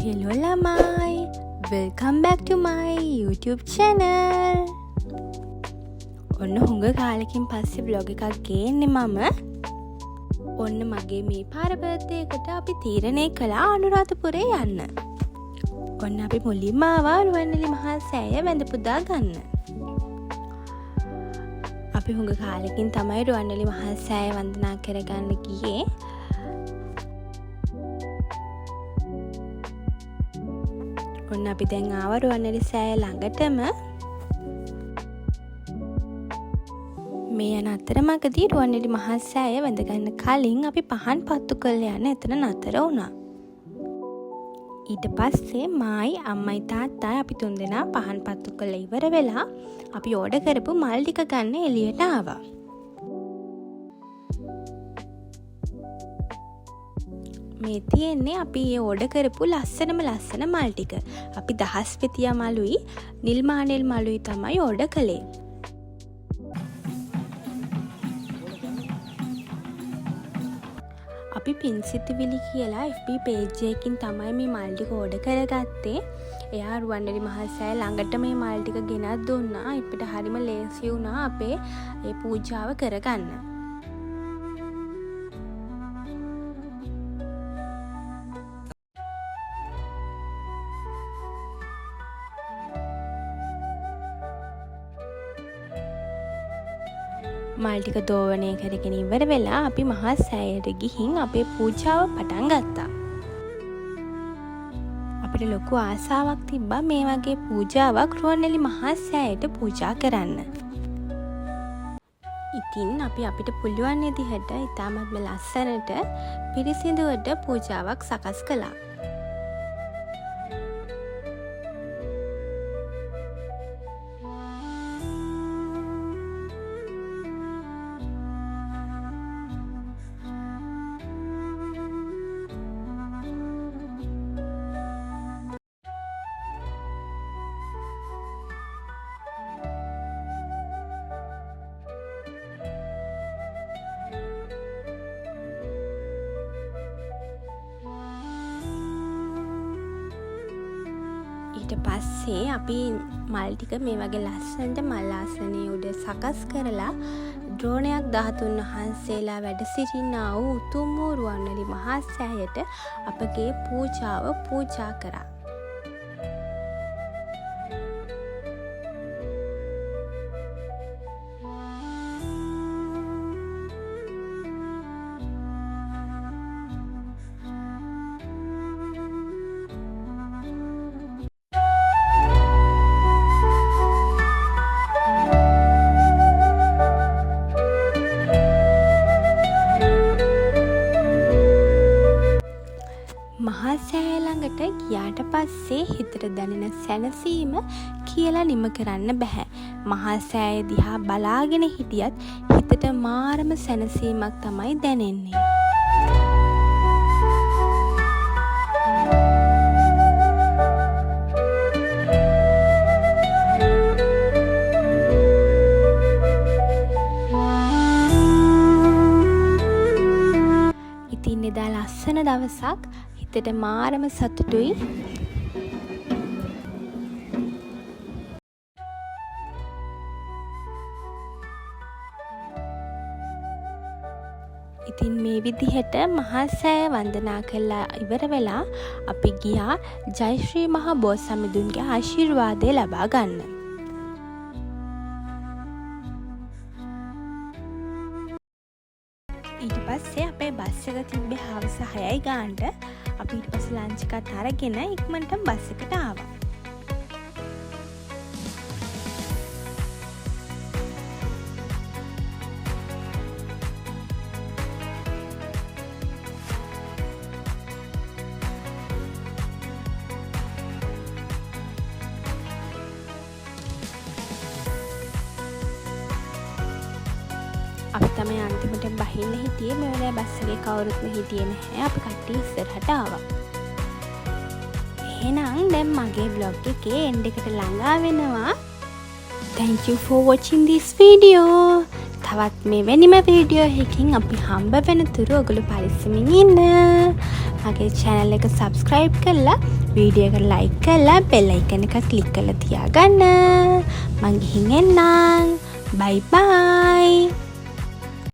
Hello lamai, welcome back to my YouTube channel. ඔන්න හුඟ කාලෙකින් පස්සේ vlog එකක් ගේන්නේ මම. ඔන්න මගේ මේ පාර බර්ත්ඩේ එකට අපි තීරණය කළා අනුරාධපුරේ යන්න. ඔන්න අපි මුලින්ම ආවා රුවන්වැලි මහා සෑය වැඳ පුදා ගන්න. අපි හුඟ කාලෙකින් තමයි රුවන්වැලි මහා සෑය වන්දනා කරගන්න ගියේ. ඔන්න අපි දැන් ආවා රුවන්වැලි සෑය ළඟටම. මේ යන අතරමඟදී රුවන්වැලි මහා සෑය වැඳ ගන්න කලින් අපි පහන් පත්තු කරලා යන එතන නතර වුණා. ඊට පස්සේ මායි අම්මයි තාත්තයි අපි තුන්දෙනා පහන් පත්තු කරලා ඉවර වෙලා අපි ඕඩර් කරපු මල් ටික ගන්න එළියට ආවා. මේ තියෙන්නේ අපි ඒ ඕඩර් කරපු ලස්සන මල් ටික. අපි දහස් පෙතිය මලුයි නිල් මානෙල් මලුයි තමයි ඕඩර් කළේ. අපි පින්සිතුවිලි කියලා FB page එකකින් තමයි මේ මල් ටික ඕඩර් කරගත්තේ. එයා රුවන්වැලි මහා සෑය ළඟට මේ මල් ටික ගෙනත් දුන්නා. අපිට හරිම ලේසි වුණා අපේ ඒ පූජාව කරගන්න. මල් ටික දෝවණය කරගෙන ඉවර වෙලා අපි මහා සෑයට ගිහින් අපේ පූජාව පටන් ගත්තා. අපිට ලොකු ආසාවක් තිබ්බා මේ වගේ පූජාවක් රුවන්වැලි මහා සෑයට පූජා කරන්න. ඉතින් අපි අපිට පුළුවන් විදිහට ඉතාමත්ම ලස්සනට පිරිසිදුවට පූජාවක් සකස් කළා. ඊට පස්සේ අපි මල් ටික මේ වගේ ලස්සනට මල් ආසනයේ උඩ සකස් කරලා ද්‍රෝණයක් 13 වහන්සේලා වැඩ සිටිනා වූ උතුම් වූ රුවන්වැලි මහා සෑයට අපගේ පූජාව පූජා කරා. මහා සෑය ළඟට ගියාට පස්සේ හිතට දැනෙන සැනසීම කියලා නිම කරන්න බෑ. මහා සෑය දිහා බලාගෙන හිටියත් හිතට මාරම සැනසීමක් තමයි දැනෙන්නේ. ඉතින් එදා ලස්සන දවසක්. හිතට මාරම සතුටුයි. ඉතින් මේ විදිහට මහා සෑය වන්දනා කළා ඉවර වෙලා අපි ගියා ජයශ්‍රී මහා බෝසත්මිඳුන්ගේ ආශිර්වාදය ලබා ගන්න. ඊට පස්සේ අපේ බස් එක තිබ්බේ හවස 6යි ගානට. අපි ඊට පස්සේ ලන්ච් එකත් අරගෙන ඉක්මනට බස් එකට ආවා. අපි තමයි අන්තිමට බහින්න හිටියේ. මේ වෙලාවේ බස් එකේ කවුරුත්ම හිටියේ නැහැ. අපි කට්ටිය ඉස්සරහට ආවා. එහෙනම් දැන් මගේ vlog එකේ end එකට ළඟා වෙනවා. Thank you for watching this video. තවත් මේ වෙනම වීඩියෝ එකකින් අපි හම්බ වෙනතුරු ඔයගොල්ලෝ පරිස්සමින් ඉන්න. මගේ channel එක subscribe කරලා වීඩියෝ එක like කරලා bell icon එක click කරලා තියාගන්න. මං ගිහින් එන්නම්. bye bye.